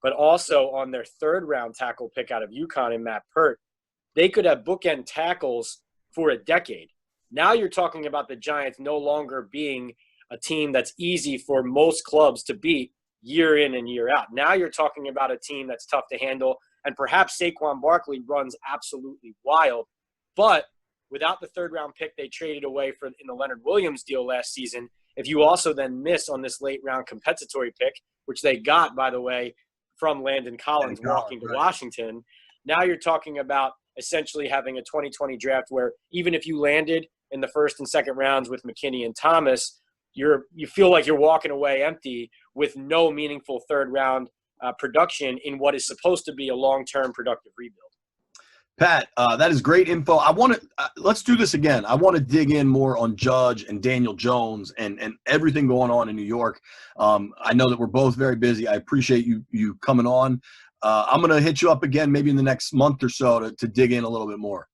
but also on their 3rd round tackle pick out of UConn and Matt Peart, they could have bookend tackles for a decade. Now you're talking about the Giants no longer being a team that's easy for most clubs to beat year in and year out. Now you're talking about a team that's tough to handle, and perhaps Saquon Barkley runs absolutely wild, but without the 3rd round pick they traded away in the Leonard Williams deal last season, if you also then miss on this late round compensatory pick, which they got, by the way, from Landon Collins walking to Washington, now you're talking about essentially having a 2020 draft where even if you landed in the 1st and 2nd rounds with McKinney and Thomas, you feel like you're walking away empty with no meaningful 3rd round production in what is supposed to be a long-term productive rebuild. Pat, that is great info. I want to let's do this again. I want to dig in more on Judge and Daniel Jones and everything going on in New York. I know that we're both very busy. I appreciate you coming on. I'm going to hit you up again maybe in the next month or so to dig in a little bit more.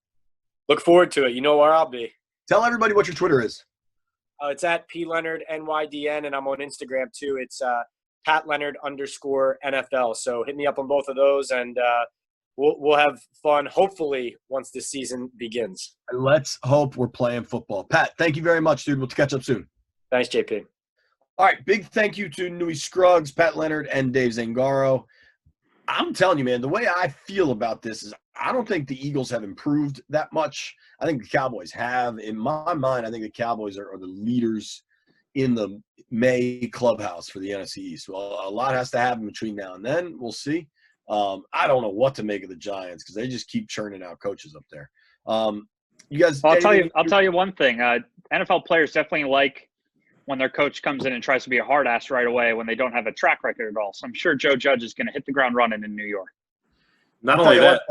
Look forward to it. You know where I'll be. Tell everybody what your Twitter is. It's at PLeonardNYDN, and I'm on Instagram too. It's @PatLeonard_NFL. So hit me up on both of those, and we'll have fun, hopefully, once this season begins. Let's hope we're playing football. Pat, thank you very much, dude. We'll catch up soon. Thanks, JP. All right, big thank you to Newy Scruggs, Pat Leonard, and Dave Zangaro. I'm telling you, man, the way I feel about this is I don't think the Eagles have improved that much. I think the Cowboys have. In my mind, I think the Cowboys are the leaders in the May clubhouse for the NFC East. Well, a lot has to happen between now and then. We'll see. I don't know what to make of the Giants because they just keep churning out coaches up there. You guys, I'll tell you one thing. NFL players definitely like when their coach comes in and tries to be a hard ass right away when they don't have a track record at all. So I'm sure Joe Judge is going to hit the ground running in New York. Not only that,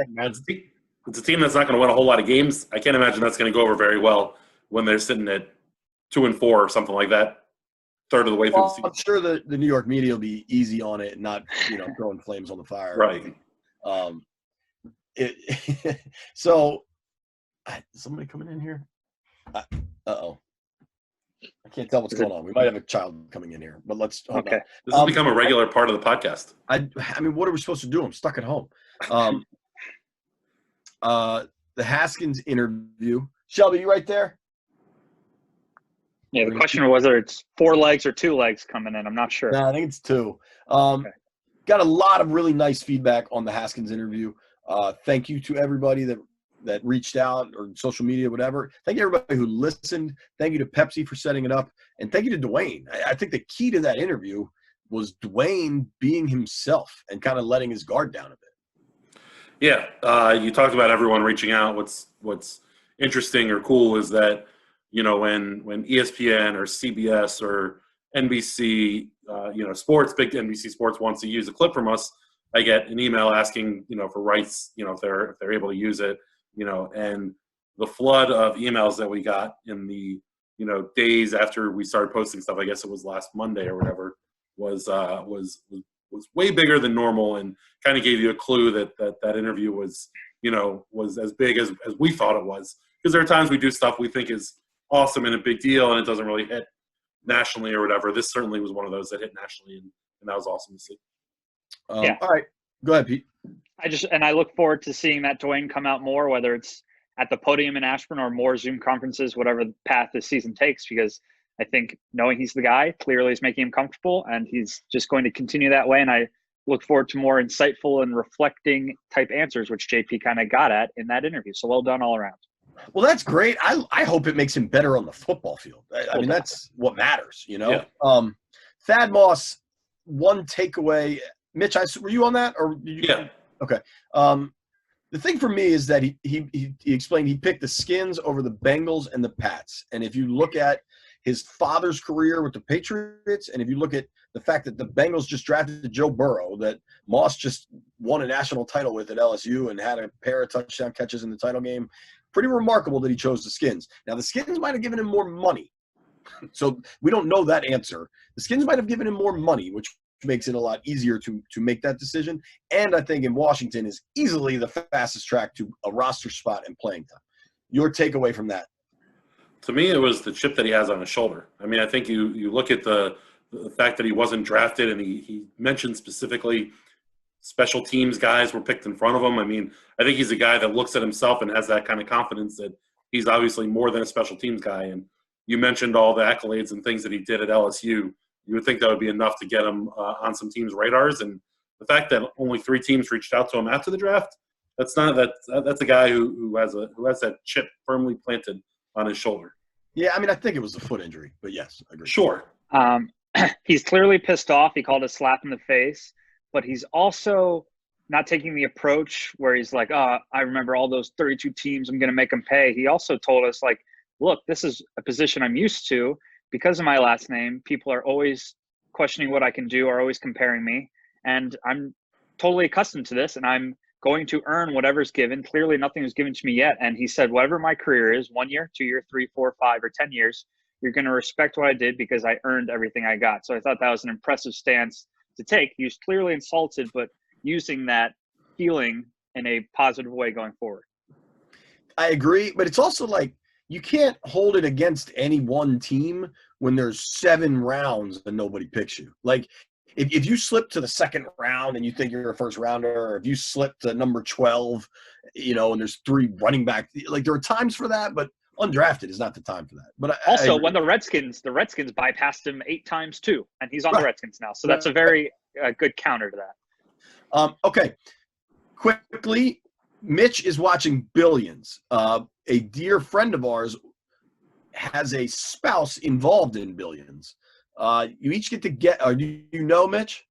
it's a team that's not going to win a whole lot of games. I can't imagine that's going to go over very well when they're sitting at 2-4 or something like that. 3rd of the way through the season. I'm sure the New York media will be easy on it and not, throwing flames on the fire. Right. So, somebody coming in here? Uh-oh. I can't tell what's going on. We might have a child coming in here, but let's hold on. This has become a regular part of the podcast. I mean, what are we supposed to do? I'm stuck at home. The Haskins interview. Shelby, you right there? Yeah, the question was whether it's 4 legs or 2 legs coming in. I'm not sure. No, I think it's 2. Got a lot of really nice feedback on the Haskins interview. Thank you to everybody that reached out or social media, whatever. Thank you everybody who listened. Thank you to Pepsi for setting it up. And thank you to Dwayne. I think the key to that interview was Dwayne being himself and kind of letting his guard down a bit. Yeah, you talked about everyone reaching out. What's interesting or cool is that, when ESPN or CBS or NBC, sports, big NBC Sports wants to use a clip from us, I get an email asking, for rights, if they're able to use it, and the flood of emails that we got in the, days after we started posting stuff, I guess it was last Monday or whatever, was way bigger than normal and kind of gave you a clue that interview was as big as we thought it was. Because there are times we do stuff we think is awesome and a big deal and it doesn't really hit nationally or whatever. This certainly was one of those that hit nationally, and that was awesome to see. Yeah. All right. Go ahead, Pete. I look forward to seeing that Dwayne come out more, whether it's at the podium in Ashburn or more Zoom conferences, whatever the path this season takes, because I think knowing he's the guy clearly is making him comfortable, and he's just going to continue that way. And I look forward to more insightful and reflecting type answers, which JP kind of got at in that interview. So well done all around. Well, that's great. I hope it makes him better on the football field. I mean, that's what matters, Yeah. Thad Moss one takeaway. Mitch, were you on that? Or did you? Yeah. Okay. The thing for me is that he explained he picked the Skins over the Bengals and the Pats. And if you look at his father's career with the Patriots, and if you look at the fact that the Bengals just drafted Joe Burrow, that Moss just won a national title with at LSU and had a pair of touchdown catches in the title game, pretty remarkable that he chose the Skins. Now, the Skins might have given him more money. So we don't know that answer. The Skins might have given him more money, which makes it a lot easier to make that decision. And I think in Washington is easily the fastest track to a roster spot and playing time. Your takeaway from that? To me, it was the chip that he has on his shoulder. I mean, I think you look at the fact that he wasn't drafted, and he mentioned specifically special teams guys were picked in front of him. I mean, I think he's a guy that looks at himself and has that kind of confidence that he's obviously more than a special teams guy. And you mentioned all the accolades and things that he did at LSU. You would think that would be enough to get him on some teams' radars. And the fact that only 3 teams reached out to him after the draft, that's a guy who has that chip firmly planted on his shoulder. Yeah, I mean, I think it was a foot injury, but yes, I agree. Sure. He's clearly pissed off. He called it a slap in the face, but he's also not taking the approach where he's like, I remember all those 32 teams, I'm going to make them pay. He also told us, like, look, this is a position I'm used to. Because of my last name, people are always questioning what I can do, are always comparing me. And I'm totally accustomed to this, and I'm going to earn whatever's given. Clearly, nothing was given to me yet. And he said, whatever my career is, 1 year, 2 year, 3, 4, 5, or 10 years, you're going to respect what I did because I earned everything I got. So I thought that was an impressive stance to take. He was clearly insulted, but using that feeling in a positive way going forward. I agree, but it's also like, you can't hold it against any one team when there's 7 rounds and nobody picks you. Like, if you slip to the second round and you think you're a first rounder, or if you slip to number 12, and there's 3 running back, like there are times for that, but undrafted is not the time for that. But also, when the Redskins bypassed him 8 times too, and he's on the Redskins now. So that's a very good counter to that. Okay. Quickly, Mitch is watching Billions. A dear friend of ours has a spouse involved in Billions. You each get to do you know Mitch?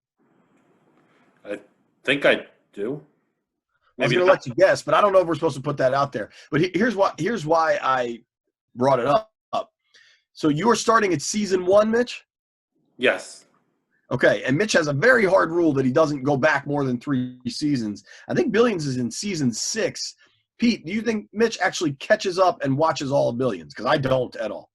I think I do. I was going to let you guess, but I don't know if we're supposed to put that out there. But here's why I brought it up. So you are starting at season 1, Mitch? Yes. Okay, and Mitch has a very hard rule that he doesn't go back more than 3 seasons. I think Billions is in season 6. Pete, do you think Mitch actually catches up and watches all of Billions? Because I don't at all.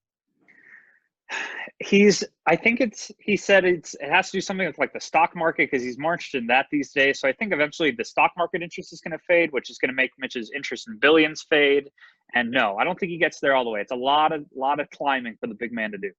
He said it has to do something with like the stock market because he's more interested in that these days. So I think eventually the stock market interest is going to fade, which is going to make Mitch's interest in Billions fade. And no, I don't think he gets there all the way. It's a lot of climbing for the big man to do.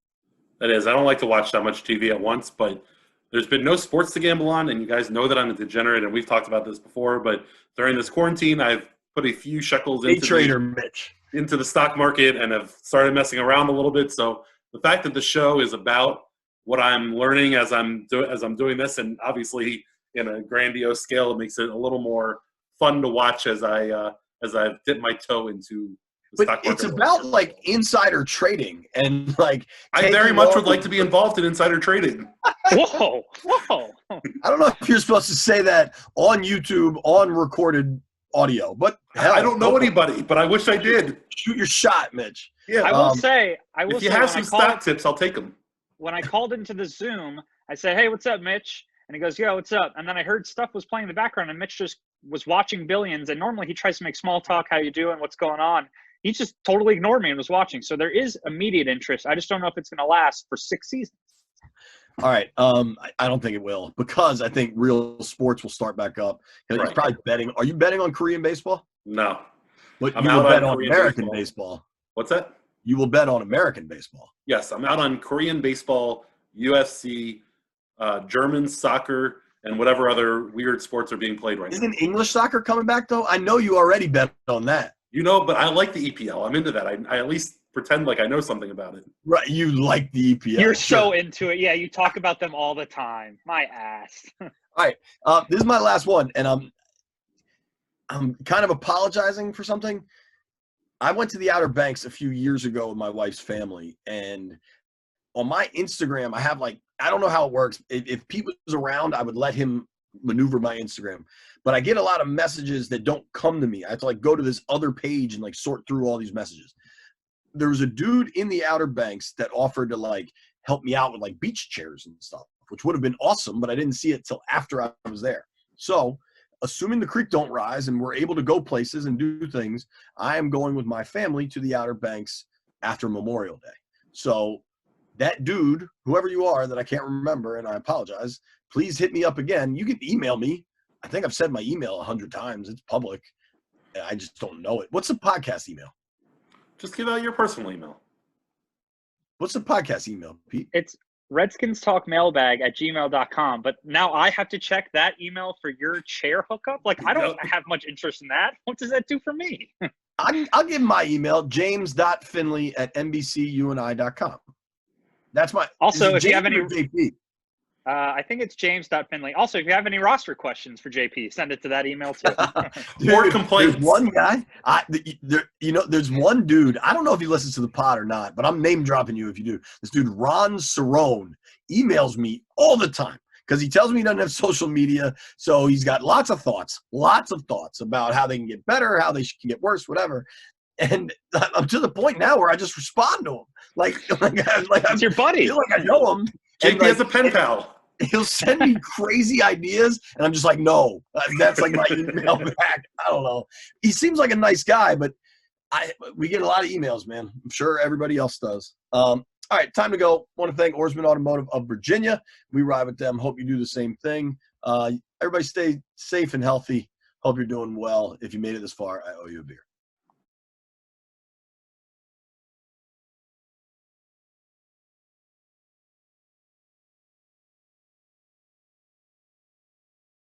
That is. I don't like to watch that much TV at once, but there's been no sports to gamble on, and you guys know that I'm a degenerate, and we've talked about this before, but during this quarantine, I've put a few shekels into the stock market and have started messing around a little bit. So the fact that the show is about what I'm learning as I'm doing this, and obviously in a grandiose scale, it makes it a little more fun to watch as I dip my toe into the stock market. It's about like insider trading and like. I very much would like to be involved in insider trading. Whoa! I don't know if you're supposed to say that on YouTube on recorded audio, but hell, I don't know anybody, but I wish I did. Shoot your shot, Mitch. Yeah, I will say, if you have some stock tips, I'll take them. When I called into the Zoom, I said, "Hey, what's up, Mitch?" And he goes, "Yo, what's up?" And then I heard stuff was playing in the background, and Mitch just was watching Billions. And normally he tries to make small talk, "How you doing? What's going on?" He just totally ignored me and was watching. So there is immediate interest. I just don't know if it's going to last for 6 seasons. All right. I don't think it will because I think real sports will start back up. He's probably betting. Are you betting on Korean baseball? No. But you will bet on American baseball. What's that? You will bet on American baseball. Yes, I'm out on Korean baseball, UFC, German soccer, and whatever other weird sports are being played right now. Isn't English soccer coming back, though? I know you already bet on that. But I like the EPL. I'm into that. I at least pretend like I know something about it. Right, you like the EPL. You're so into it. Yeah, you talk about them all the time. My ass. All right, this is my last one, and I'm kind of apologizing for something. I went to the Outer Banks a few years ago with my wife's family, and on my Instagram, I have like I don't know how it works. If Pete was around, I would let him maneuver my Instagram. But I get a lot of messages that don't come to me. I have to like go to this other page and like sort through all these messages. There was a dude in the Outer Banks that offered to like help me out with like beach chairs and stuff, which would have been awesome, but I didn't see it till after I was there. So assuming the creek don't rise and we're able to go places and do things, I am going with my family to the Outer Banks after Memorial Day. So that dude, whoever you are that I can't remember, and I apologize, please hit me up again. You can email me. I think I've said my email 100 times. It's public. I just don't know it. What's the podcast email? Just give out your personal email. What's the podcast email, Pete? It's Redskins Talk mailbag at gmail.com. But now I have to check that email for your chair hookup. Like, I don't have much interest in that. What does that do for me? I'll give my email, james.finley@nbcuni.com. That's my. Also, if you have any. JP? I think it's james.finley. Also, if you have any roster questions for JP, send it to that email too. Dude, or complaints. There's one guy, there's one dude. I don't know if he listens to the pod or not, but I'm name dropping you if you do. This dude, Ron Cerrone, emails me all the time because he tells me he doesn't have social media. So he's got lots of thoughts about how they can get better, how they can get worse, whatever. And I'm to the point now where I just respond to him. Like It's your buddy. I feel like I know him. JP has a pen pal. He'll send me crazy ideas, and I'm just like, no. That's like my email back. I don't know. He seems like a nice guy, but we get a lot of emails, man. I'm sure everybody else does. All right, time to go. Want to thank Oarsman Automotive of Virginia. We ride with them. Hope you do the same thing. Everybody stay safe and healthy. Hope you're doing well. If you made it this far, I owe you a beer.